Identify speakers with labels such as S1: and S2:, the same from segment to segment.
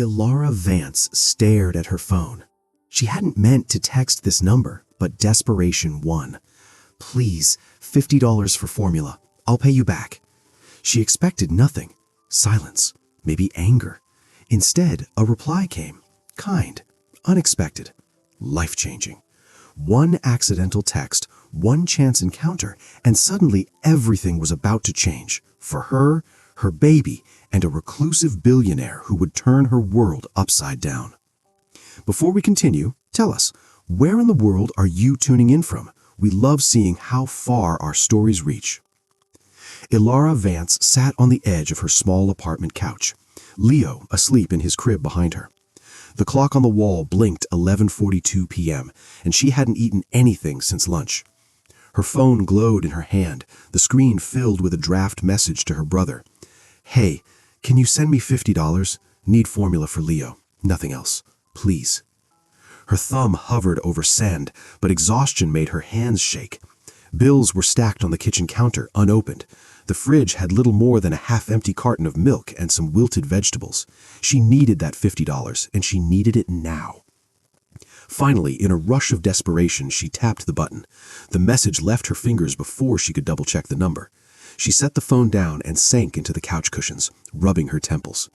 S1: Ilara Vance stared at her phone. She hadn't meant to text this number, but desperation won. "Please, $50 for formula. I'll pay you back." She expected nothing. Silence, maybe anger. Instead, a reply came. Kind, unexpected, life-changing. One accidental text, one chance encounter, and suddenly everything was about to change. For her, her baby, and a reclusive billionaire who would turn her world upside down. Before we continue, tell us, where in the world are you tuning in from? We love seeing how far our stories reach. Ilara Vance sat on the edge of her small apartment couch, Leo asleep in his crib behind her. The clock on the wall blinked 11:42 p.m., and she hadn't eaten anything since lunch. Her phone glowed in her hand, the screen filled with a draft message to her brother. "Hey, can you send me $50? Need formula for Leo. Nothing else. Please." Her thumb hovered over send, but exhaustion made her hands shake. Bills were stacked on the kitchen counter, unopened. The fridge had little more than a half-empty carton of milk and some wilted vegetables. She needed that $50, and she needed it now. Finally, in a rush of desperation, she tapped the button. The message left her fingers before she could double-check the number. She set the phone down and sank into the couch cushions, rubbing her temples.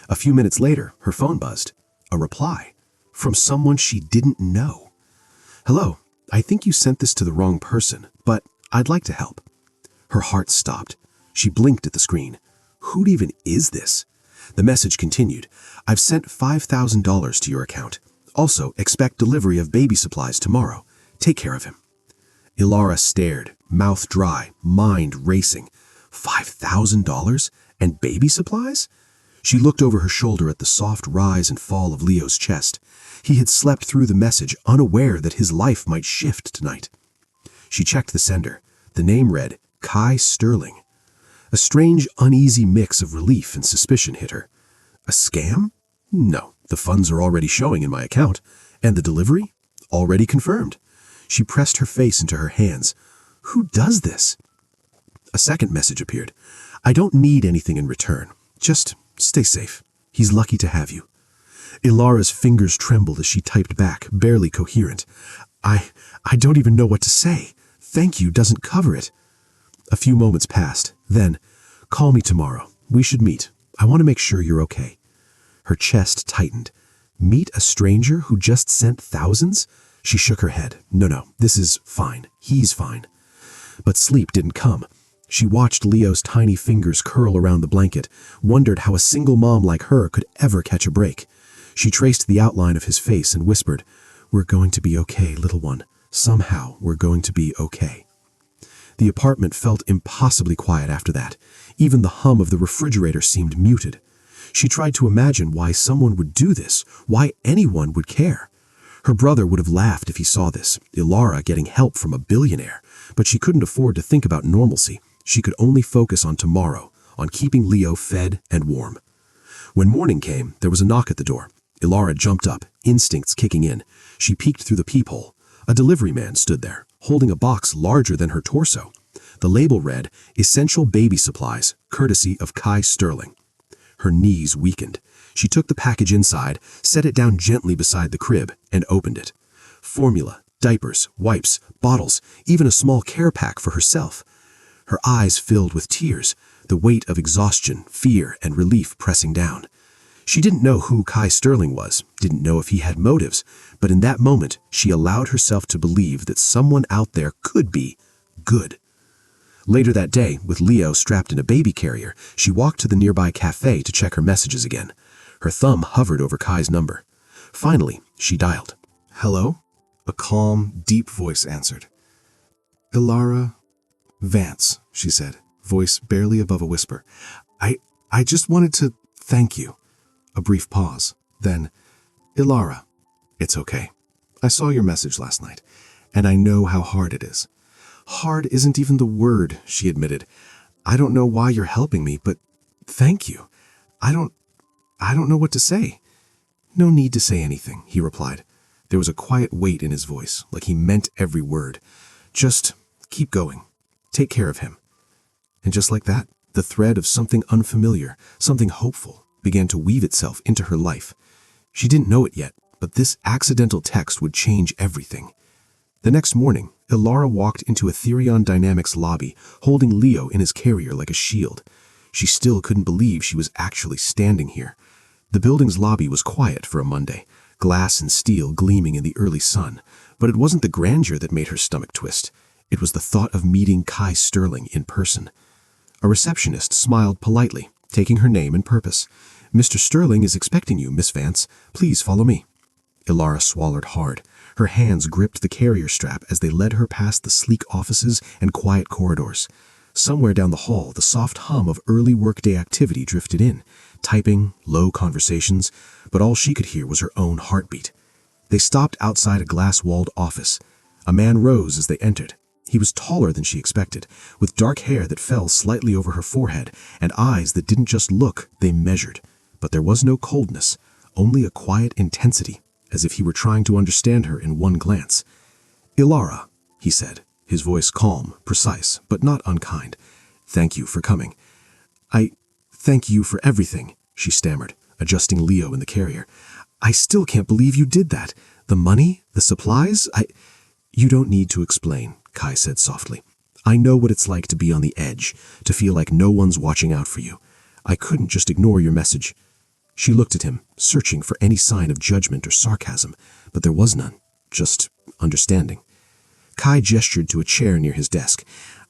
S1: A few minutes later, her phone buzzed. A reply from someone she didn't know. "Hello, I think you sent this to the wrong person, but I'd like to help." Her heart stopped. She blinked at the screen. Who even is this? The message continued. "I've sent $5,000 to your account. Also, expect delivery of baby supplies tomorrow. Take care of him." Ilara stared, mouth dry, mind racing. $5,000? And baby supplies? She looked over her shoulder at the soft rise and fall of Leo's chest. He had slept through the message, unaware that his life might shift tonight. She checked the sender. The name read, Kai Sterling. A strange, uneasy mix of relief and suspicion hit her. A scam? No, the funds are already showing in my account. And the delivery? Already confirmed. She pressed her face into her hands. Who does this? A second message appeared. "I don't need anything in return. Just stay safe. He's lucky to have you." Ilara's fingers trembled as she typed back, barely coherent. I don't even know what to say. Thank you doesn't cover it." A few moments passed. Then, "Call me tomorrow. We should meet. I want to make sure you're okay." Her chest tightened. Meet a stranger who just sent thousands? She shook her head. No, this is fine. He's fine. But sleep didn't come. She watched Leo's tiny fingers curl around the blanket, wondered how a single mom like her could ever catch a break. She traced the outline of his face and whispered, "We're going to be okay, little one. Somehow we're going to be okay." The apartment felt impossibly quiet after that. Even the hum of the refrigerator seemed muted. She tried to imagine why someone would do this, why anyone would care. Her brother would have laughed if he saw this, Ilara getting help from a billionaire, but she couldn't afford to think about normalcy. She could only focus on tomorrow, on keeping Leo fed and warm. When morning came, there was a knock at the door. Ilara jumped up, instincts kicking in. She peeked through the peephole. A delivery man stood there, holding a box larger than her torso. The label read, "Essential Baby Supplies, courtesy of Kai Sterling." Her knees weakened. She took the package inside, set it down gently beside the crib, and opened it. Formula, diapers, wipes, bottles, even a small care pack for herself. Her eyes filled with tears, the weight of exhaustion, fear, and relief pressing down. She didn't know who Kai Sterling was, didn't know if he had motives, but in that moment, she allowed herself to believe that someone out there could be good. Later that day, with Leo strapped in a baby carrier, she walked to the nearby cafe to check her messages again. Her thumb hovered over Kai's number. Finally, she dialed. "Hello?" A calm, deep voice answered. "Ilara Vance," she said, voice barely above a whisper. I just wanted to thank you." A brief pause. Then, "Ilara, it's okay. I saw your message last night, and I know how hard it is." "Hard isn't even the word," she admitted. "I don't know why you're helping me, but thank you. I don't know what to say." "No need to say anything," he replied. There was a quiet weight in his voice, like he meant every word. "Just keep going. Take care of him." And just like that, the thread of something unfamiliar, something hopeful, began to weave itself into her life. She didn't know it yet, but this accidental text would change everything. The next morning, Ilara walked into Etherion Dynamics' lobby, holding Leo in his carrier like a shield. She still couldn't believe she was actually standing here. The building's lobby was quiet for a Monday, glass and steel gleaming in the early sun, but it wasn't the grandeur that made her stomach twist. It was the thought of meeting Kai Sterling in person. A receptionist smiled politely, taking her name and purpose. "Mr. Sterling is expecting you, Miss Vance. Please follow me." Ilara swallowed hard. Her hands gripped the carrier strap as they led her past the sleek offices and quiet corridors. Somewhere down the hall, the soft hum of early workday activity drifted in, typing, low conversations, but all she could hear was her own heartbeat. They stopped outside a glass-walled office. A man rose as they entered. He was taller than she expected, with dark hair that fell slightly over her forehead and eyes that didn't just look, they measured. But there was no coldness, only a quiet intensity, as if he were trying to understand her in one glance. "Ilara," he said, his voice calm, precise, but not unkind. "Thank you for coming." "I thank you for everything," she stammered, adjusting Leo in the carrier. "I still can't believe you did that. The money, the supplies, You don't need to explain," Kai said softly. "I know what it's like to be on the edge, to feel like no one's watching out for you. I couldn't just ignore your message." She looked at him, searching for any sign of judgment or sarcasm, but there was none, just understanding. Kai gestured to a chair near his desk.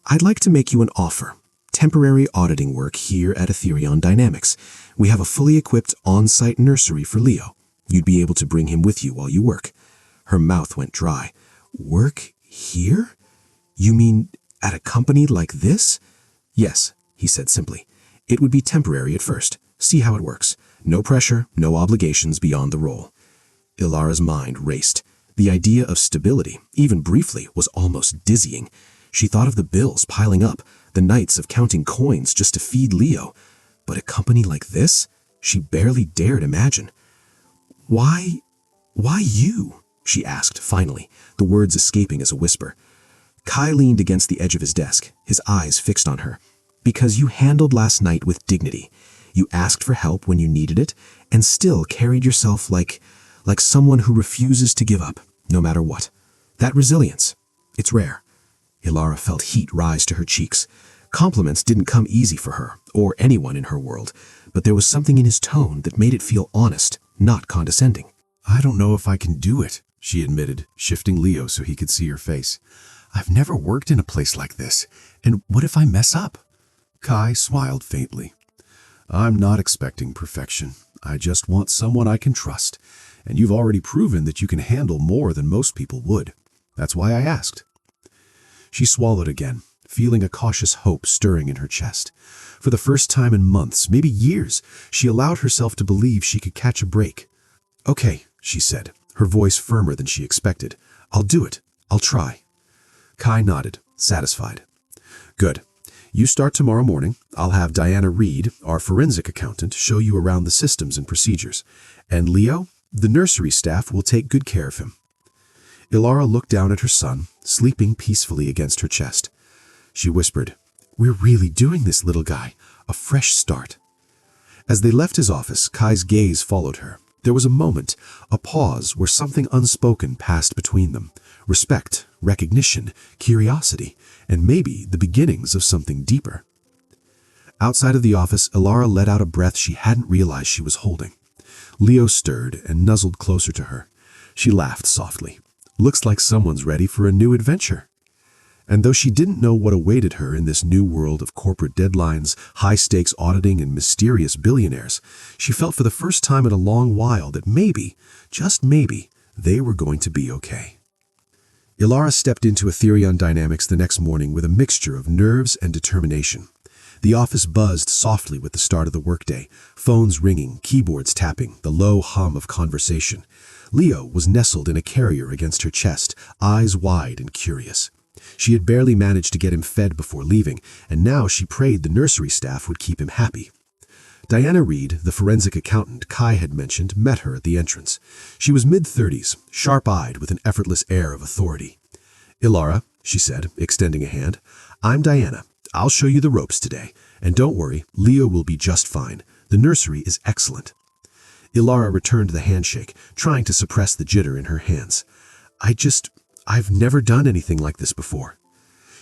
S1: "I'd like to make you an offer. Temporary auditing work here at Etherion Dynamics. We have a fully equipped on-site nursery for Leo. You'd be able to bring him with you while you work." Her mouth went dry. "Work here? You mean at a company like this?" "Yes," he said simply. "It would be temporary at first. See how it works. No pressure, no obligations beyond the role." Ilara's mind raced. The idea of stability, even briefly, was almost dizzying. She thought of the bills piling up, the nights of counting coins just to feed Leo. But a company like this? She barely dared imagine. Why you?" she asked finally, the words escaping as a whisper. Kai leaned against the edge of his desk, his eyes fixed on her. "Because you handled last night with dignity. You asked for help when you needed it, and still carried yourself like someone who refuses to give up, no matter what. That resilience, it's rare." Ilara felt heat rise to her cheeks. Compliments didn't come easy for her, or anyone in her world, but there was something in his tone that made it feel honest, not condescending.
S2: "I don't know if I can do it," she admitted, shifting Leo so he could see her face. "I've never worked in a place like this, and what if I mess up?" Kai smiled faintly. "I'm not expecting perfection. I just want someone I can trust, and you've already proven that you can handle more than most people would. That's why I asked." She swallowed again, feeling a cautious hope stirring in her chest. For the first time in months, maybe years, she allowed herself to believe she could catch a break. "Okay," she said, her voice firmer than she expected. "I'll do it. I'll try." Kai nodded, satisfied. "Good. You start tomorrow morning. I'll have Diana Reed, our forensic accountant, show you around the systems and procedures. And Leo, the nursery staff will take good care of him." Ilara looked down at her son, sleeping peacefully against her chest. She whispered, "We're really doing this, little guy. A fresh start." As they left his office, Kai's gaze followed her. There was a moment, a pause where something unspoken passed between them. Respect, recognition, curiosity, and maybe the beginnings of something deeper. Outside of the office, Ilara let out a breath she hadn't realized she was holding. Leo stirred and nuzzled closer to her. She laughed softly. "Looks like someone's ready for a new adventure." And though she didn't know what awaited her in this new world of corporate deadlines, high-stakes auditing, and mysterious billionaires, she felt for the first time in a long while that maybe, just maybe, they were going to be okay. Ilara stepped into Etherion Dynamics the next morning with a mixture of nerves and determination. The office buzzed softly with the start of the workday, phones ringing, keyboards tapping, the low hum of conversation. Leo was nestled in a carrier against her chest, eyes wide and curious. She had barely managed to get him fed before leaving, and now she prayed the nursery staff would keep him happy. Diana Reed, the forensic accountant Kai had mentioned, met her at the entrance. She was mid-30s, sharp-eyed with an effortless air of authority. "Ilara," she said, extending a hand, "I'm Diana. I'll show you the ropes today. And don't worry, Leo will be just fine. The nursery is excellent." Ilara returned the handshake, trying to suppress the jitter in her hands. I've never done anything like this before."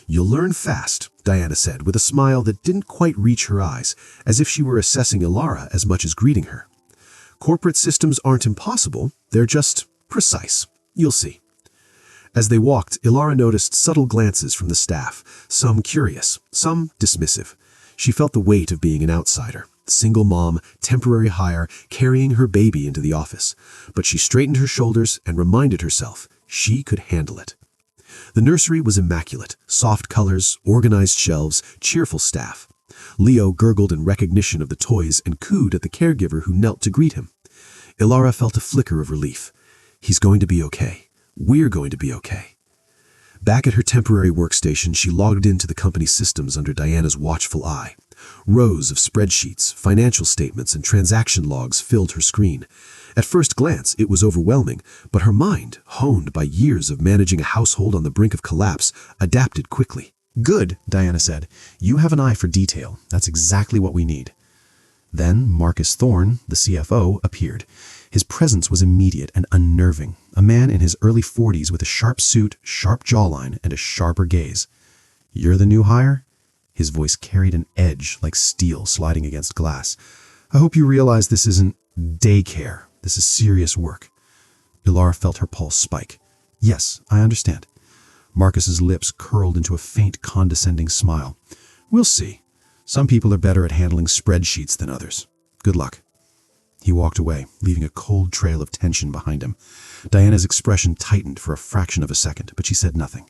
S2: "You'll learn fast," Diana said, with a smile that didn't quite reach her eyes, as if she were assessing Ilara as much as greeting her. "Corporate systems aren't impossible, they're just precise. You'll see." As they walked, Ilara noticed subtle glances from the staff, some curious, some dismissive. She felt the weight of being an outsider. Single mom, temporary hire, carrying her baby into the office. But she straightened her shoulders and reminded herself she could handle it. The nursery was immaculate, soft colors, organized shelves, cheerful staff. Leo gurgled in recognition of the toys and cooed at the caregiver who knelt to greet him. Ilara felt a flicker of relief. He's going to be okay. We're going to be okay. Back at her temporary workstation, she logged into the company's systems under Diana's watchful eye. Rows of spreadsheets, financial statements, and transaction logs filled her screen. At first glance, it was overwhelming, but her mind, honed by years of managing a household on the brink of collapse, adapted quickly.
S1: "Good," Diana said. "You have an eye for detail. That's exactly what we need." Then Marcus Thorne, the CFO, appeared. His presence was immediate and unnerving, a man in his early 40s with a sharp suit, sharp jawline, and a sharper gaze. "You're the new hire?" His voice carried an edge like steel sliding against glass. "I hope you realize this isn't daycare. This is serious work." Ilara felt her pulse spike. "Yes, I understand." Marcus's lips curled into a faint, condescending smile. "We'll see. Some people are better at handling spreadsheets than others. Good luck." He walked away, leaving a cold trail of tension behind him. Diana's expression tightened for a fraction of a second, but she said nothing.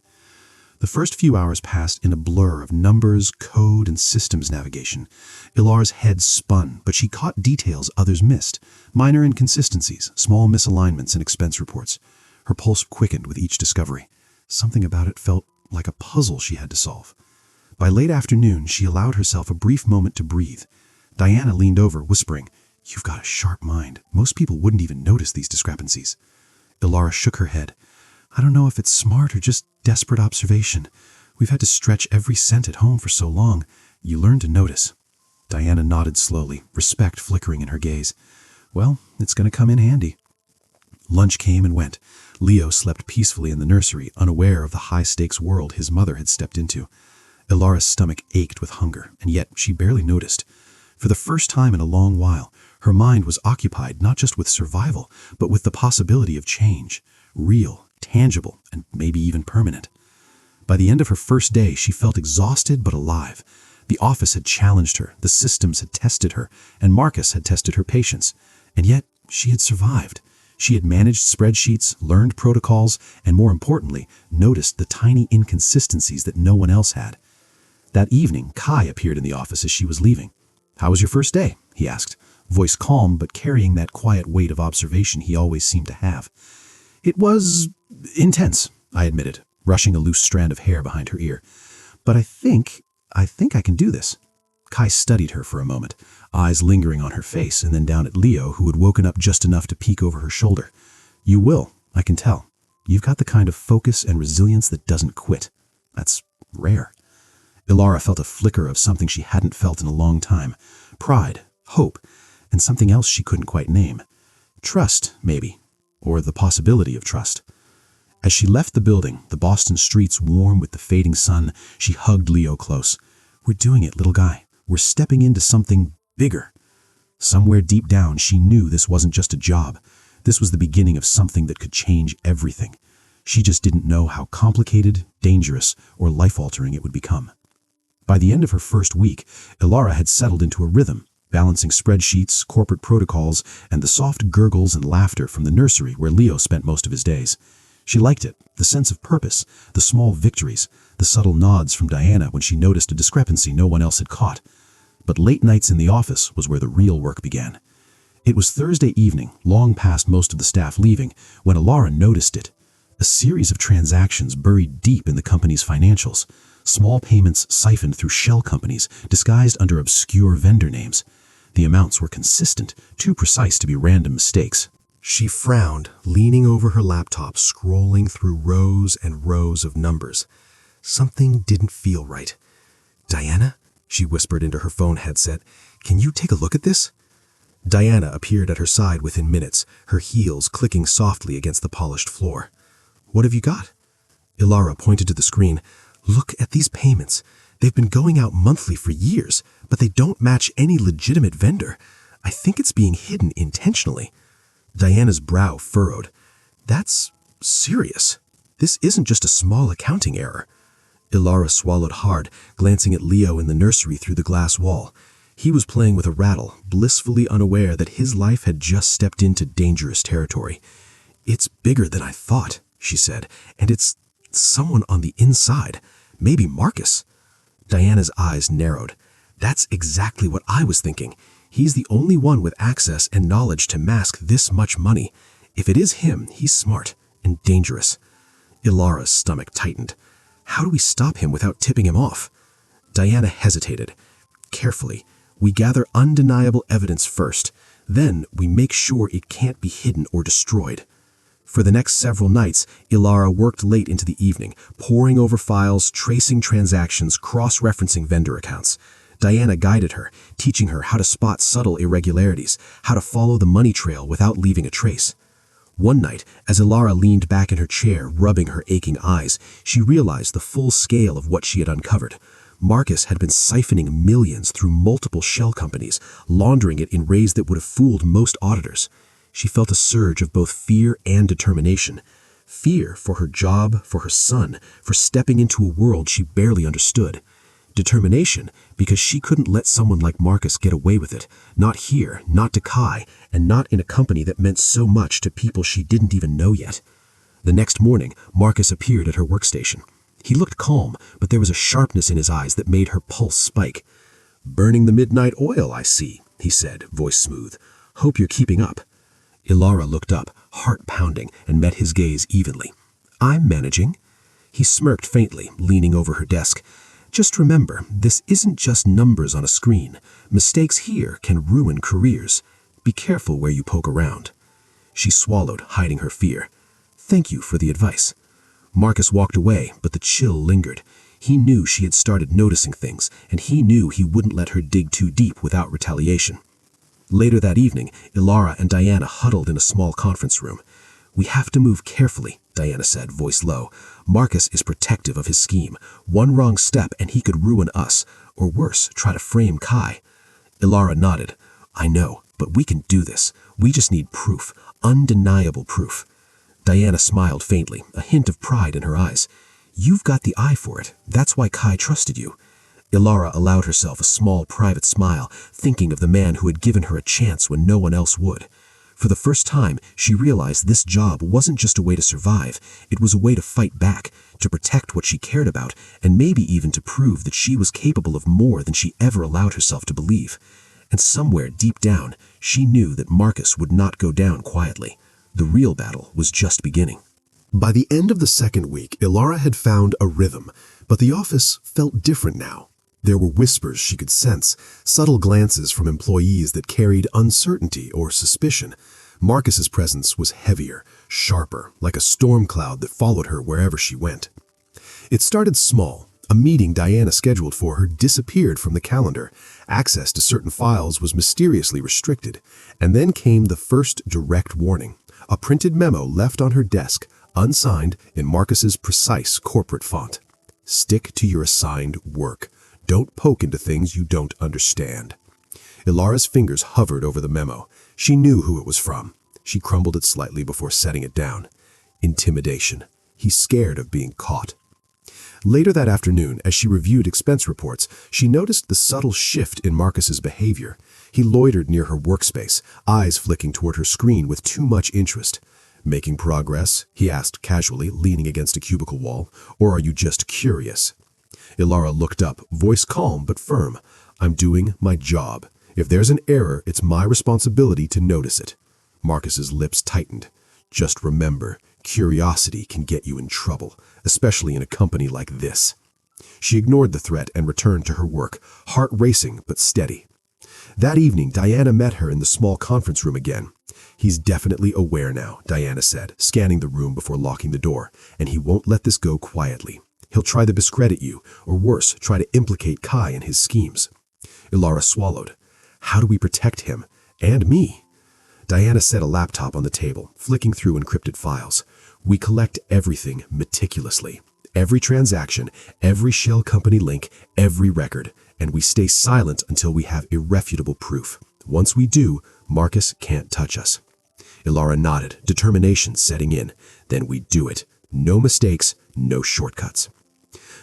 S1: The first few hours passed in a blur of numbers, code, and systems navigation. Ilara's head spun, but she caught details others missed. Minor inconsistencies, small misalignments in expense reports. Her pulse quickened with each discovery. Something about it felt like a puzzle she had to solve. By late afternoon, she allowed herself a brief moment to breathe. Diana leaned over, whispering, "You've got a sharp mind. Most people wouldn't even notice these discrepancies." Ilara shook her head. "I don't know if it's smart or just desperate observation. We've had to stretch every cent at home for so long. You learn to notice." Diana nodded slowly, respect flickering in her gaze. "Well, it's going to come in handy." Lunch came and went. Leo slept peacefully in the nursery, unaware of the high-stakes world his mother had stepped into. Ilara's stomach ached with hunger, and yet she barely noticed. For the first time in a long while, her mind was occupied not just with survival, but with the possibility of change. Real, tangible, and maybe even permanent. By the end of her first day, she felt exhausted but alive. The office had challenged her, the systems had tested her, and Marcus had tested her patience. And yet, she had survived. She had managed spreadsheets, learned protocols, and more importantly, noticed the tiny inconsistencies that no one else had. That evening, Kai appeared in the office as she was leaving. "How was your first day?" he asked, voice calm but carrying that quiet weight of observation he always seemed to have. "It was intense," I admitted, brushing a loose strand of hair behind her ear. "But I think I can do this." Kai studied her for a moment, eyes lingering on her face and then down at Leo, who had woken up just enough to peek over her shoulder. "You will, I can tell. You've got the kind of focus and resilience that doesn't quit. That's rare." Ilara felt a flicker of something she hadn't felt in a long time. Pride, hope, and something else she couldn't quite name. Trust, maybe, or the possibility of trust. As she left the building, the Boston streets warm with the fading sun, she hugged Leo close. "We're doing it, little guy. We're stepping into something bigger." Somewhere deep down, she knew this wasn't just a job. This was the beginning of something that could change everything. She just didn't know how complicated, dangerous, or life-altering it would become. By the end of her first week, Ilara had settled into a rhythm, balancing spreadsheets, corporate protocols, and the soft gurgles and laughter from the nursery where Leo spent most of his days. She liked it, the sense of purpose, the small victories, the subtle nods from Diana when she noticed a discrepancy no one else had caught. But late nights in the office was where the real work began. It was Thursday evening, long past most of the staff leaving, when Ilara noticed it. A series of transactions buried deep in the company's financials. Small payments siphoned through shell companies, disguised under obscure vendor names. The amounts were consistent, too precise to be random mistakes. She frowned, leaning over her laptop, scrolling through rows and rows of numbers. Something didn't feel right. "Diana," she whispered into her phone headset, "can you take a look at this?" Diana appeared at her side within minutes, her heels clicking softly against the polished floor. "What have you got?" Ilara pointed to the screen. "Look at these payments. They've been going out monthly for years, but they don't match any legitimate vendor. I think it's being hidden intentionally." Diana's brow furrowed. "That's serious. This isn't just a small accounting error." Ilara swallowed hard, glancing at Leo in the nursery through the glass wall. He was playing with a rattle, blissfully unaware that his life had just stepped into dangerous territory. "It's bigger than I thought," she said, "and it's someone on the inside. Maybe Marcus." Diana's eyes narrowed. "That's exactly what I was thinking. He's the only one with access and knowledge to mask this much money. If it is him, he's smart and dangerous." Ilara's stomach tightened. "How do we stop him without tipping him off?" Diana hesitated. "Carefully. We gather undeniable evidence first. Then we make sure it can't be hidden or destroyed." For the next several nights, Ilara worked late into the evening, poring over files, tracing transactions, cross-referencing vendor accounts. Diana guided her, teaching her how to spot subtle irregularities, how to follow the money trail without leaving a trace. One night, as Ilara leaned back in her chair, rubbing her aching eyes, she realized the full scale of what she had uncovered. Marcus had been siphoning millions through multiple shell companies, laundering it in ways that would have fooled most auditors. She felt a surge of both fear and determination. Fear for her job, for her son, for stepping into a world she barely understood. Determination because she couldn't let someone like Marcus get away with it. Not here, not to Kai, and not in a company that meant so much to people she didn't even know yet. The next morning, Marcus appeared at her workstation. He looked calm, but there was a sharpness in his eyes that made her pulse spike. "Burning the midnight oil, I see," he said, voice smooth. "Hope you're keeping up." Ilara looked up, heart pounding, and met his gaze evenly. "I'm managing." He smirked faintly, leaning over her desk. "Just remember, this isn't just numbers on a screen. Mistakes here can ruin careers. Be careful where you poke around." She swallowed, hiding her fear. "Thank you for the advice." Marcus walked away, but the chill lingered. He knew she had started noticing things, and he knew he wouldn't let her dig too deep without retaliation. Later that evening, Ilara and Diana huddled in a small conference room. "We have to move carefully," Diana said, voice low. "Marcus is protective of his scheme. One wrong step and he could ruin us, or worse, try to frame Kai." Ilara nodded. "I know, but we can do this. We just need proof, undeniable proof." Diana smiled faintly, a hint of pride in her eyes. "You've got the eye for it. That's why Kai trusted you." Ilara allowed herself a small private smile, thinking of the man who had given her a chance when no one else would. For the first time, she realized this job wasn't just a way to survive, it was a way to fight back, to protect what she cared about, and maybe even to prove that she was capable of more than she ever allowed herself to believe. And somewhere deep down, she knew that Marcus would not go down quietly. The real battle was just beginning. By the end of the second week, Ilara had found a rhythm, but the office felt different now. There were whispers she could sense, subtle glances from employees that carried uncertainty or suspicion. Marcus's presence was heavier, sharper, like a storm cloud that followed her wherever she went. It started small. A meeting Diana scheduled for her disappeared from the calendar. Access to certain files was mysteriously restricted. And then came the first direct warning. A printed memo left on her desk, unsigned in Marcus's precise corporate font. "Stick to your assigned work. Don't poke into things you don't understand." Ilara's fingers hovered over the memo. She knew who it was from. She crumbled it slightly before setting it down. Intimidation. He's scared of being caught. Later that afternoon, as she reviewed expense reports, she noticed the subtle shift in Marcus's behavior. He loitered near her workspace, eyes flicking toward her screen with too much interest. "Making progress?" he asked casually, leaning against a cubicle wall. "Or are you just curious?" Ilara looked up, voice calm but firm. "I'm doing my job. If there's an error, it's my responsibility to notice it." Marcus's lips tightened. "Just remember, curiosity can get you in trouble, especially in a company like this." She ignored the threat and returned to her work, heart racing but steady. That evening, Diana met her in the small conference room again. "He's definitely aware now," Diana said, scanning the room before locking the door, "and he won't let this go quietly. He'll try to discredit you, or worse, try to implicate Kai in his schemes." Ilara swallowed. "How do we protect him?
S2: And me. Diana set a laptop on the table, flicking through encrypted files. We collect everything meticulously. Every transaction, every shell company link, every record. And we stay silent until we have irrefutable proof. Once we do, Marcus can't touch us. Ilara nodded, determination setting in. Then we do it. No mistakes, no shortcuts.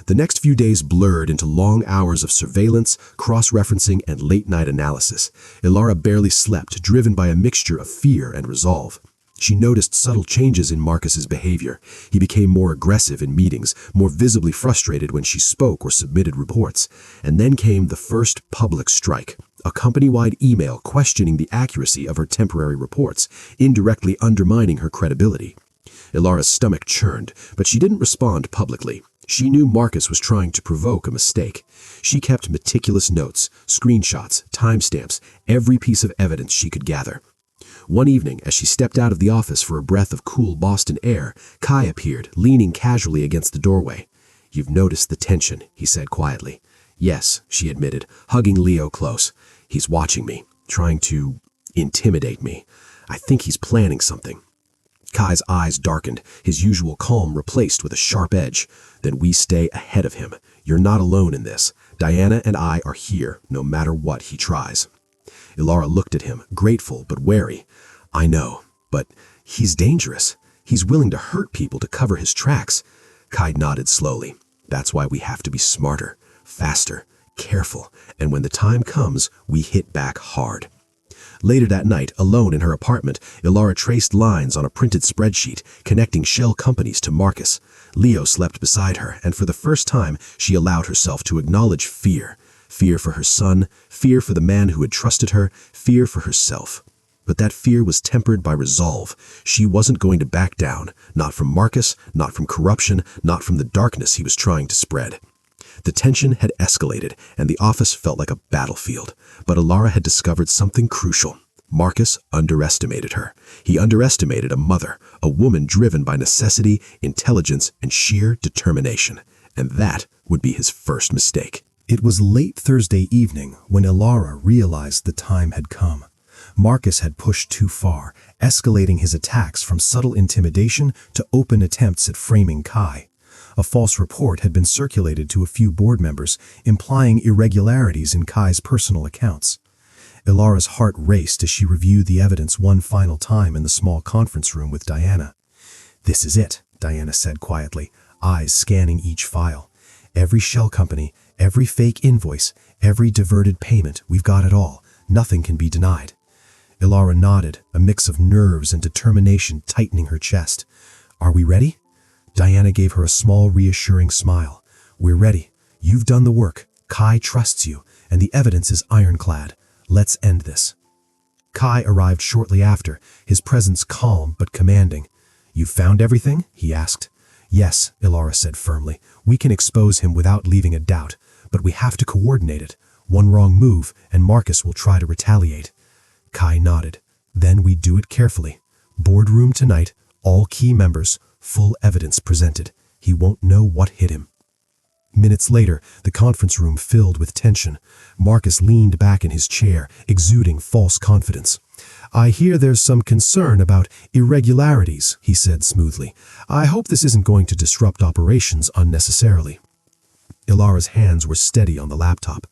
S2: The next few days blurred into long hours of surveillance, cross-referencing, and late-night analysis. Ilara barely slept, driven by a mixture of fear and resolve. She noticed subtle changes in Marcus's behavior. He became more aggressive in meetings, more visibly frustrated when she spoke or submitted reports. And then came the first public strike, a company-wide email questioning the accuracy of her temporary reports, indirectly undermining her credibility. Ilara's stomach churned, but she didn't respond publicly. She knew Marcus was trying to provoke a mistake. She kept meticulous notes, screenshots, timestamps, every piece of evidence she could gather. One evening, as she stepped out of the office for a breath of cool Boston air, Kai appeared, leaning casually against the doorway. "You've noticed the tension," he said quietly. "Yes," she admitted, hugging Leo close. "He's watching me, trying to intimidate me. I think he's planning something." Kai's eyes darkened, his usual calm replaced with a sharp edge. "Then we stay ahead of him. You're not alone in this. Diana and I are here, no matter what he tries." Ilara looked at him, grateful but wary. "I know, but he's dangerous. He's willing to hurt people to cover his tracks." Kai nodded slowly. "That's why we have to be smarter, faster, careful, and when the time comes, we hit back hard." Later that night, alone in her apartment, Ilara traced lines on a printed spreadsheet, connecting shell companies to Marcus. Leo slept beside her, and for the first time, she allowed herself to acknowledge fear. Fear for her son, fear for the man who had trusted her, fear for herself. But that fear was tempered by resolve. She wasn't going to back down, not from Marcus, not from corruption, not from the darkness he was trying to spread. The tension had escalated, and the office felt like a battlefield. But Ilara had discovered something crucial. Marcus underestimated her. He underestimated a mother, a woman driven by necessity, intelligence, and sheer determination. And that would be his first mistake.
S3: It was late Thursday evening when Ilara realized the time had come. Marcus had pushed too far, escalating his attacks from subtle intimidation to open attempts at framing Kai. A false report had been circulated to a few board members, implying irregularities in Kai's personal accounts. Ilara's heart raced as she reviewed the evidence one final time in the small conference room with Diana. "This is it," Diana said quietly, eyes scanning each file. "Every shell company, every fake invoice, every diverted payment, we've got it all. Nothing can be denied." Ilara nodded, a mix of nerves and determination tightening her chest. "Are we ready?" Diana gave her a small, reassuring smile. "We're ready. You've done the work. Kai trusts you, and the evidence is ironclad. Let's end this." Kai arrived shortly after, his presence calm but commanding. "You found everything?" he asked. "Yes," Ilara said firmly. "We can expose him without leaving a doubt, but we have to coordinate it. One wrong move, and Marcus will try to retaliate." Kai nodded. "Then we do it carefully. Boardroom tonight, all key members, full evidence presented. He won't know what hit him." Minutes later, the conference room filled with tension. Marcus leaned back in his chair, exuding false confidence. "I hear there's some concern about irregularities," he said smoothly. "I hope this isn't going to disrupt operations unnecessarily." Ilara's hands were steady on the laptop.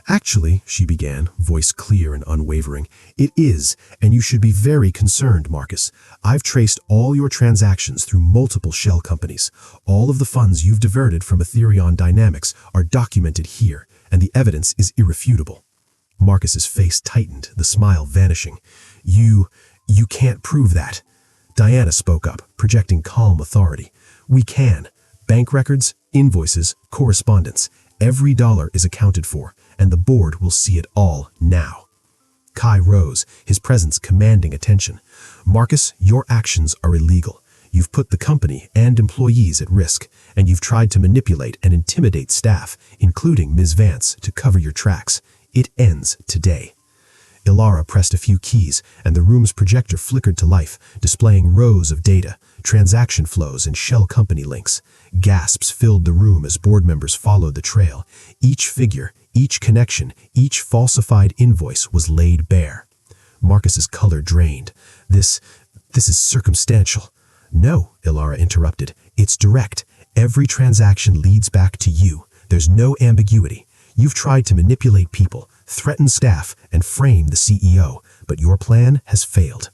S3: "Actually," she began, voice clear and unwavering, "it is, and you should be very concerned, Marcus. I've traced all your transactions through multiple shell companies. All of the funds you've diverted from Ethereum Dynamics are documented here, and the evidence is irrefutable." Marcus's face tightened, the smile vanishing. You can't prove that." Diana spoke up, projecting calm authority. "We can. Bank records, invoices, correspondence. Every dollar is accounted for, and the board will see it all now." Kai rose, his presence commanding attention. "Marcus, your actions are illegal. You've put the company and employees at risk, and you've tried to manipulate and intimidate staff, including Ms. Vance, to cover your tracks. It ends today." Ilara pressed a few keys, and the room's projector flickered to life, displaying rows of data, transaction flows, and shell company links. Gasps filled the room as board members followed the trail. Each figure, each connection, each falsified invoice was laid bare. Marcus's color drained. This is circumstantial. No, Ilara interrupted. It's direct. Every transaction leads back to you. There's no ambiguity. You've tried to manipulate people, threaten staff, and frame the CEO, but your plan has failed.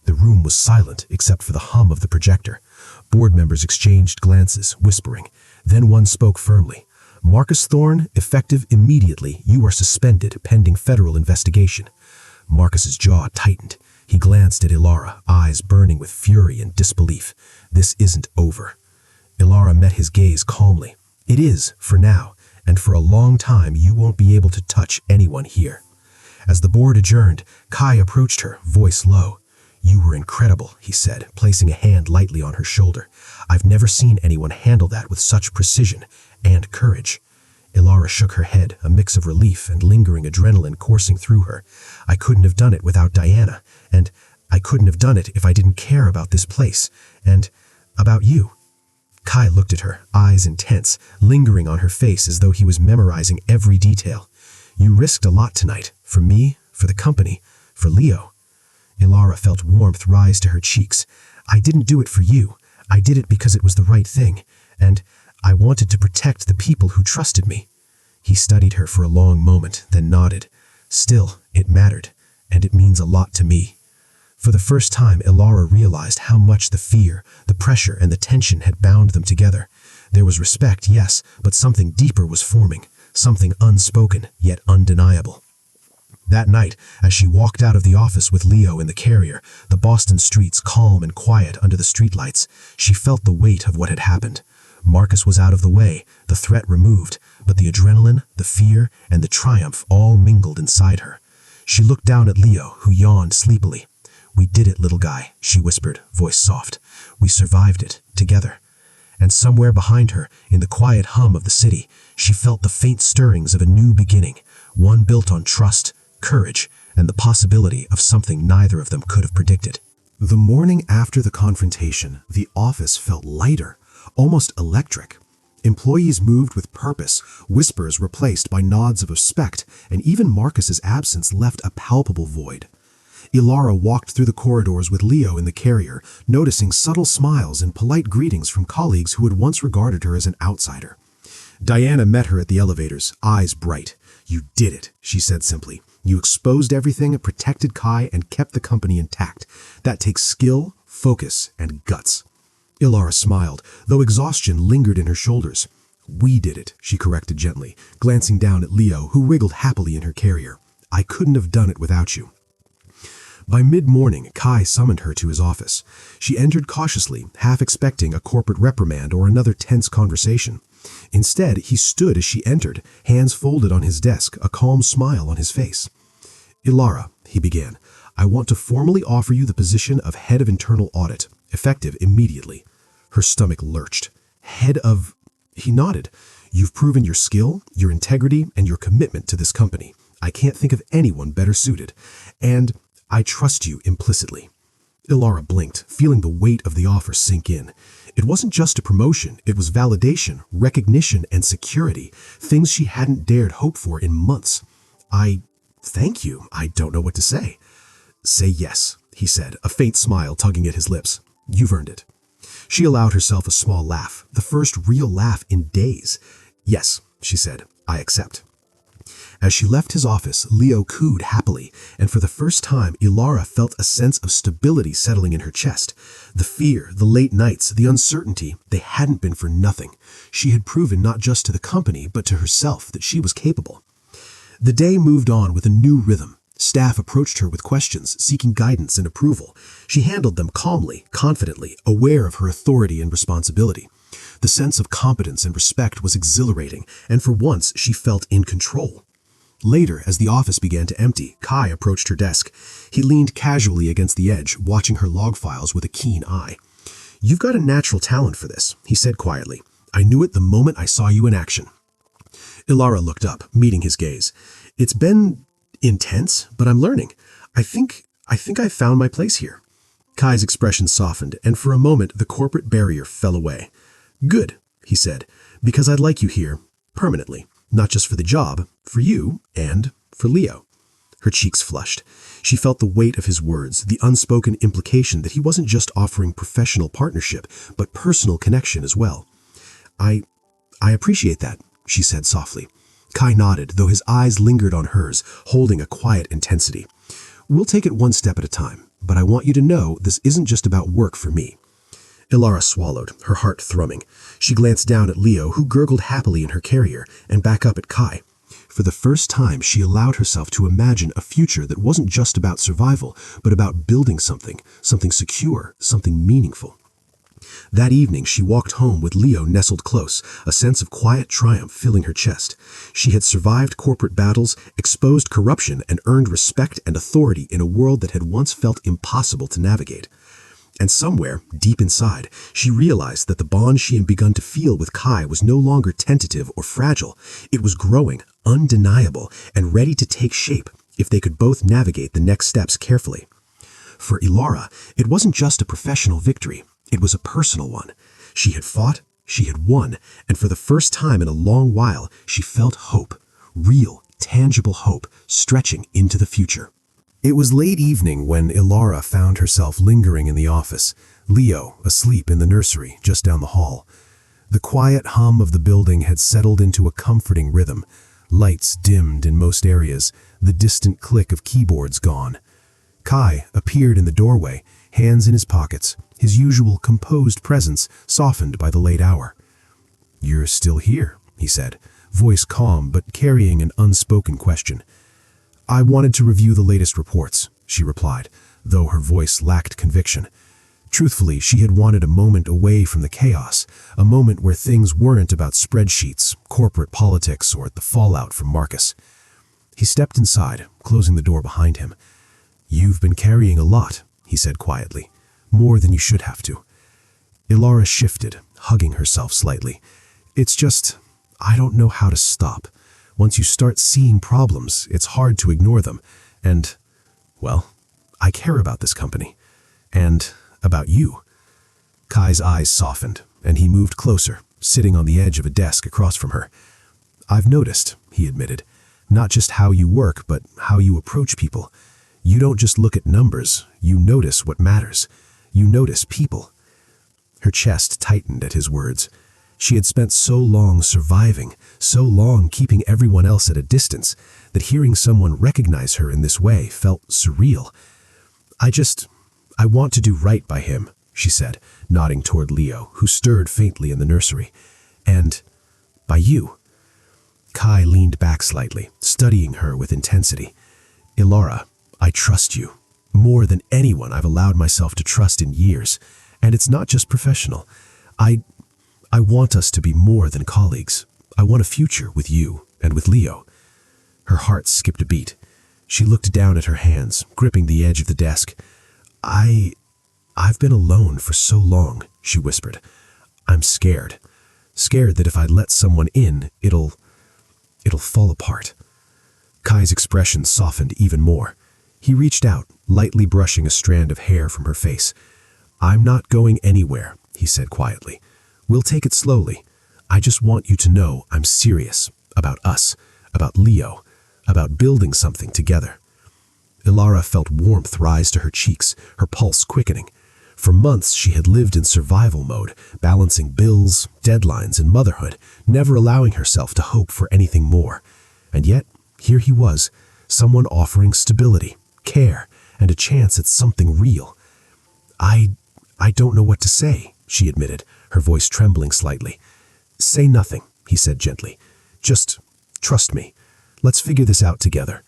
S3: The room was silent except for the hum of the projector. Board members exchanged glances, whispering. Then one spoke firmly. Marcus Thorne, effective immediately. You are suspended pending federal investigation. Marcus's jaw tightened. He glanced at Ilara, eyes burning with fury and disbelief. This isn't over. Ilara met his gaze calmly. It is, for now, and for a long time you won't be able to touch anyone here. As the board adjourned, Kai approached her, voice low. You were incredible, he said, placing a hand lightly on her shoulder. I've never seen anyone handle that with such precision and courage. Ilara shook her head, a mix of relief and lingering adrenaline coursing through her. I couldn't have done it without Diana, and I couldn't have done it if I didn't care about this place, and about you. Kai looked at her, eyes intense, lingering on her face as though he was memorizing every detail. You risked a lot tonight, for me, for the company, for Leo. Ilara felt warmth rise to her cheeks. I didn't do it for you. I did it because it was the right thing, and I wanted to protect the people who trusted me. He studied her for a long moment, then nodded. Still, it mattered, and it means a lot to me. For the first time, Ilara realized how much the fear, the pressure, and the tension had bound them together. There was respect, yes, but something deeper was forming, something unspoken, yet undeniable. That night, as she walked out of the office with Leo in the carrier, the Boston streets calm and quiet under the streetlights, she felt the weight of what had happened. Marcus was out of the way, the threat removed, but the adrenaline, the fear, and the triumph all mingled inside her. She looked down at Leo, who yawned sleepily. We did it, little guy, she whispered, voice soft. We survived it, together. And somewhere behind her, in the quiet hum of the city, she felt the faint stirrings of a new beginning, one built on trust, courage, and the possibility of something neither of them could have predicted.
S1: The morning after the confrontation, the office felt lighter, almost electric. Employees moved with purpose, whispers replaced by nods of respect, and even Marcus's absence left a palpable void. Ilara walked through the corridors with Leo in the carrier, noticing subtle smiles and polite greetings from colleagues who had once regarded her as an outsider. Diana met her at the elevators, eyes bright. You did it, she said simply. You exposed everything, protected Kai, and kept the company intact. That takes skill, focus, and guts. Ilara smiled, though exhaustion lingered in her shoulders. We did it, she corrected gently, glancing down at Leo, who wriggled happily in her carrier. I couldn't have done it without you. By mid-morning, Kai summoned her to his office. She entered cautiously, half expecting a corporate reprimand or another tense conversation. Instead, he stood as she entered, hands folded on his desk, a calm smile on his face. Ilara, he began, I want to formally offer you the position of Head of Internal Audit, effective immediately. Her stomach lurched. Head of... He nodded. You've proven your skill, your integrity, and your commitment to this company. I can't think of anyone better suited. And I trust you implicitly. Ilara blinked, feeling the weight of the offer sink in. It wasn't just a promotion, it was validation, recognition, and security, things she hadn't dared hope for in months. Thank you. I don't know what to say. Say yes, he said, a faint smile tugging at his lips. You've earned it. She allowed herself a small laugh, the first real laugh in days. Yes, she said, I accept. As she left his office, Leo cooed happily, and for the first time, Ilara felt a sense of stability settling in her chest. The fear, the late nights, the uncertainty, they hadn't been for nothing. She had proven not just to the company, but to herself that she was capable. The day moved on with a new rhythm. Staff approached her with questions, seeking guidance and approval. She handled them calmly, confidently, aware of her authority and responsibility. The sense of competence and respect was exhilarating, and for once she felt in control. Later, as the office began to empty, Kai approached her desk. He leaned casually against the edge, watching her log files with a keen eye. You've got a natural talent for this, he said quietly. I knew it the moment I saw you in action. Ilara looked up, meeting his gaze. It's been intense, but I'm learning. I think I've found my place here. Kai's expression softened, and for a moment the corporate barrier fell away. Good, he said, because I'd like you here, permanently. Not just for the job, for you, and for Leo.
S3: Her cheeks flushed. She felt the weight of his words, the unspoken implication that he wasn't just offering professional partnership, but personal connection as well. I appreciate that, she said softly. Kai nodded, though his eyes lingered on hers, holding a quiet intensity. We'll take it one step at a time, but I want you to know this isn't just about work for me. Ilara swallowed, her heart thrumming. She glanced down at Leo, who gurgled happily in her carrier, and back up at Kai. For the first time, she allowed herself to imagine a future that wasn't just about survival, but about building something secure, something meaningful. That evening, she walked home with Leo nestled close, a sense of quiet triumph filling her chest. She had survived corporate battles, exposed corruption, and earned respect and authority in a world that had once felt impossible to navigate. And somewhere, deep inside, she realized that the bond she had begun to feel with Kai was no longer tentative or fragile. It was growing, undeniable, and ready to take shape if they could both navigate the next steps carefully. For Ilara, it wasn't just a professional victory. It was a personal one. She had fought, she had won, and for the first time in a long while, she felt hope, real, tangible hope, stretching into the future. It was late evening when Ilara found herself lingering in the office, Leo asleep in the nursery just down the hall. The quiet hum of the building had settled into a comforting rhythm. Lights dimmed in most areas, the distant click of keyboards gone. Kai appeared in the doorway, hands in his pockets, his usual composed presence softened by the late hour. "You're still here," he said, voice calm but carrying an unspoken question. "I wanted to review the latest reports," she replied, though her voice lacked conviction. Truthfully, she had wanted a moment away from the chaos, a moment where things weren't about spreadsheets, corporate politics, or the fallout from Marcus. He stepped inside, closing the door behind him. "You've been carrying a lot," he said quietly, "more than you should have to." Ilara shifted, hugging herself slightly. "It's just, I don't know how to stop. Once you start seeing problems, it's hard to ignore them. And, well, I care about this company. And about you." Kai's eyes softened, and he moved closer, sitting on the edge of a desk across from her. "I've noticed," he admitted, "not just how you work, but how you approach people. You don't just look at numbers, you notice what matters. You notice people." Her chest tightened at his words. She had spent so long surviving, so long keeping everyone else at a distance, that hearing someone recognize her in this way felt surreal. I want to do right by him," she said, nodding toward Leo, who stirred faintly in the nursery. "And by you." Kai leaned back slightly, studying her with intensity. "Ilara, I trust you. More than anyone I've allowed myself to trust in years. And it's not just professional. I want us to be more than colleagues. I want a future with you and with Leo." Her heart skipped a beat. She looked down at her hands, gripping the edge of the desk. I've been alone for so long," she whispered. "I'm scared. Scared that if I let someone in, it'll fall apart." Kai's expression softened even more. He reached out, lightly brushing a strand of hair from her face. "I'm not going anywhere," he said quietly. "We'll take it slowly. I just want you to know I'm serious about us, about Leo, about building something together." Ilara felt warmth rise to her cheeks, her pulse quickening. For months she had lived in survival mode, balancing bills, deadlines, and motherhood, never allowing herself to hope for anything more. And yet, here he was, someone offering stability, care, and a chance at something real. I don't know what to say," she admitted, her voice trembling slightly. "Say nothing," he said gently. "Just trust me. Let's figure this out together."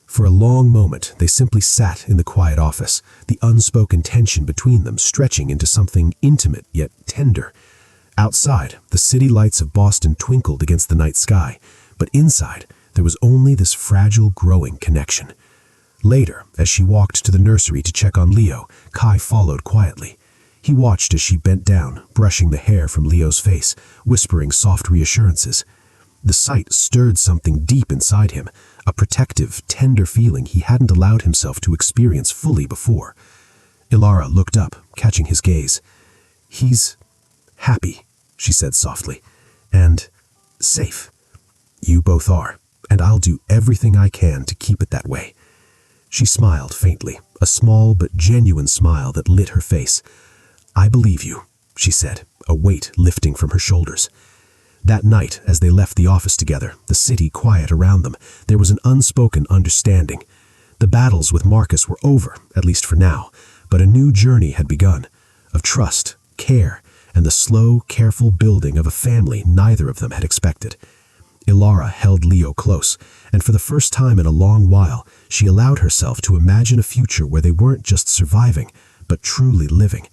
S3: For a long moment, they simply sat in the quiet office, the unspoken tension between them stretching into something intimate yet tender. Outside, the city lights of Boston twinkled against the night sky, but inside, there was only this fragile, growing connection. Later, as she walked to the nursery to check on Leo, Kai followed quietly. He watched as she bent down, brushing the hair from Leo's face, whispering soft reassurances. The sight stirred something deep inside him, a protective, tender feeling he hadn't allowed himself to experience fully before. Ilara looked up, catching his gaze. "He's happy," she said softly, "and safe. You both are, and I'll do everything I can to keep it that way." She smiled faintly, a small but genuine smile that lit her face. "I believe you," she said, a weight lifting from her shoulders. That night, as they left the office together, the city quiet around them, there was an unspoken understanding. The battles with Marcus were over, at least for now, but a new journey had begun, of trust, care, and the slow, careful building of a family neither of them had expected. Ilara held Leo close, and for the first time in a long while, she allowed herself to imagine a future where they weren't just surviving, but truly living.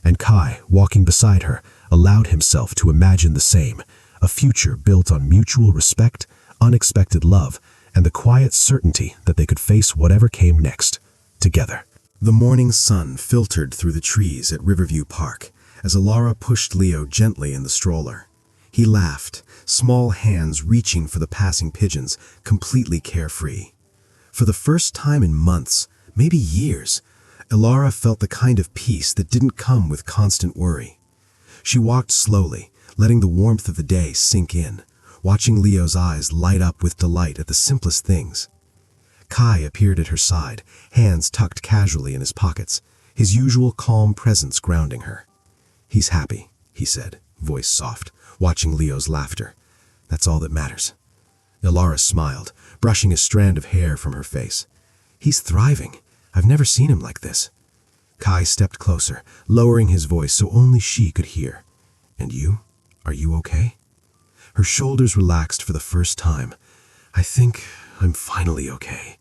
S3: And Kai, walking beside her, allowed himself to imagine the same, a future built on mutual respect, unexpected love, and the quiet certainty that they could face whatever came next, together.
S1: The morning sun filtered through the trees at Riverview Park as Ilara pushed Leo gently in the stroller. He laughed, small hands reaching for the passing pigeons, completely carefree. For the first time in months, maybe years, Ilara felt the kind of peace that didn't come with constant worry. She walked slowly, letting the warmth of the day sink in, watching Leo's eyes light up with delight at the simplest things. Kai appeared at her side, hands tucked casually in his pockets, his usual calm presence grounding her. "He's happy," he said, voice soft, watching Leo's laughter. "That's all that matters." Ilara smiled, brushing a strand of hair from her face. "He's thriving. I've never seen him like this." Kai stepped closer, lowering his voice so only she could hear. "And you? Are you okay?" Her shoulders relaxed for the first time. "I think I'm finally okay.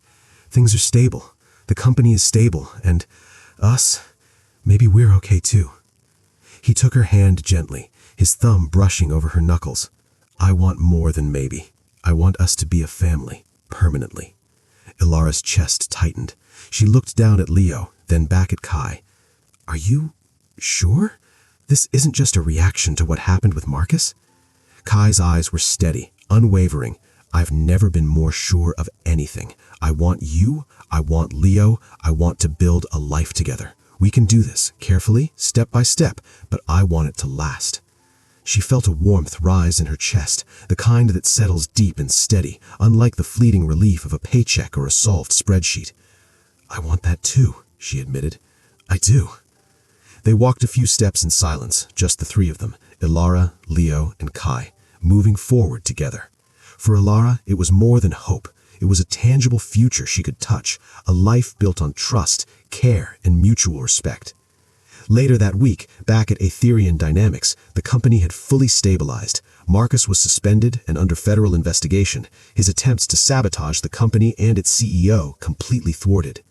S1: Things are stable. The company is stable, and us, maybe we're okay too." He took her hand gently, his thumb brushing over her knuckles. "I want more than maybe. I want us to be a family, permanently." Ilara's chest tightened. She looked down at Leo, then back at Kai. "Are you sure? This isn't just a reaction to what happened with Marcus?" Kai's eyes were steady, unwavering. "I've never been more sure of anything. I want you, I want Leo, I want to build a life together. We can do this, carefully, step by step, but I want it to last." She felt a warmth rise in her chest, the kind that settles deep and steady, unlike the fleeting relief of a paycheck or a solved spreadsheet. "I want that too," she admitted. "I do." They walked a few steps in silence, just the three of them, Ilara, Leo, and Kai, moving forward together. For Ilara, it was more than hope. It was a tangible future she could touch, a life built on trust, care, and mutual respect. Later that week, back at Aetherian Dynamics, the company had fully stabilized. Marcus was suspended and under federal investigation, his attempts to sabotage the company and its CEO completely thwarted.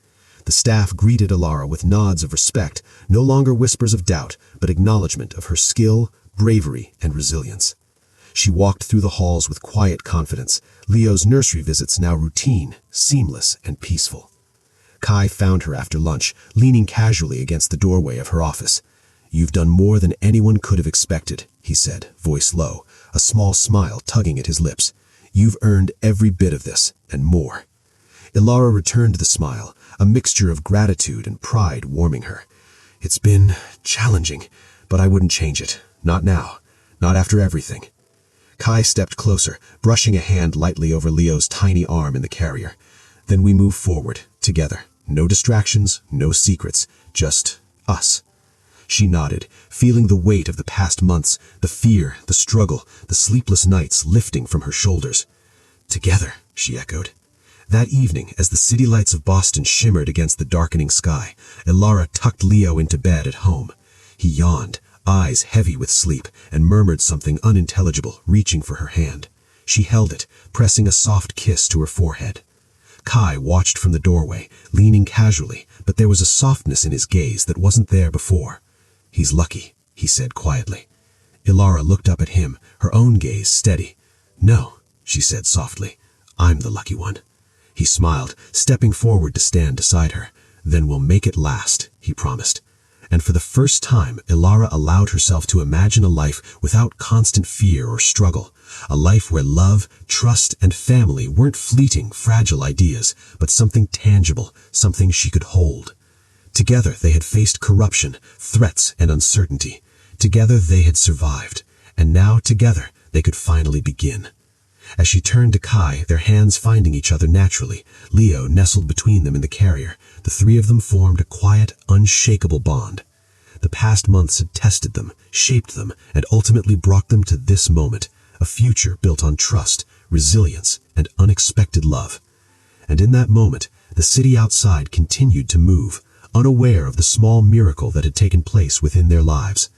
S1: The staff greeted Ilara with nods of respect, no longer whispers of doubt, but acknowledgement of her skill, bravery, and resilience. She walked through the halls with quiet confidence, Leo's nursery visits now routine, seamless, and peaceful. Kai found her after lunch, leaning casually against the doorway of her office. "You've done more than anyone could have expected," he said, voice low, a small smile tugging at his lips. "You've earned every bit of this, and more." Ilara returned the smile, a mixture of gratitude and pride warming her. "It's been challenging, but I wouldn't change it. Not now. Not after everything." Kai stepped closer, brushing a hand lightly over Leo's tiny arm in the carrier. "Then we move forward, together. No distractions, no secrets, just us." She nodded, feeling the weight of the past months, the fear, the struggle, the sleepless nights lifting from her shoulders. "Together," she echoed. That evening, as the city lights of Boston shimmered against the darkening sky, Ilara tucked Leo into bed at home. He yawned, eyes heavy with sleep, and murmured something unintelligible, reaching for her hand. She held it, pressing a soft kiss to her forehead. Kai watched from the doorway, leaning casually, but there was a softness in his gaze that wasn't there before. "He's lucky," he said quietly. Ilara looked up at him, her own gaze steady. "No," she said softly, "I'm the lucky one." He smiled, stepping forward to stand beside her. "Then we'll make it last," he promised. And for the first time, Ilara allowed herself to imagine a life without constant fear or struggle. A life where love, trust, and family weren't fleeting, fragile ideas, but something tangible, something she could hold. Together they had faced corruption, threats, and uncertainty. Together they had survived. And now together they could finally begin.
S2: As she turned to Kai, their hands finding each other naturally, Leo nestled between them in the carrier. The three of them formed a quiet, unshakable bond. The past months had tested them, shaped them, and ultimately brought them to this moment, a future built on trust, resilience, and unexpected love. And in that moment, the city outside continued to move, unaware of the small miracle that had taken place within their lives.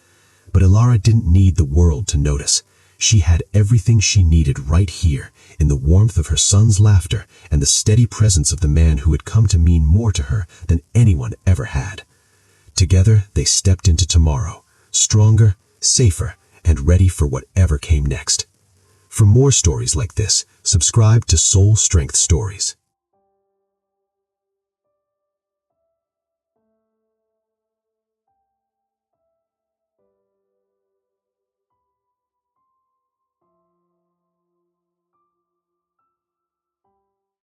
S2: But Ilara didn't need the world to notice. She had everything she needed right here, in the warmth of her son's laughter and the steady presence of the man who had come to mean more to her than anyone ever had. Together, they stepped into tomorrow, stronger, safer, and ready for whatever came next. For more stories like this, subscribe to Soul Strength Stories.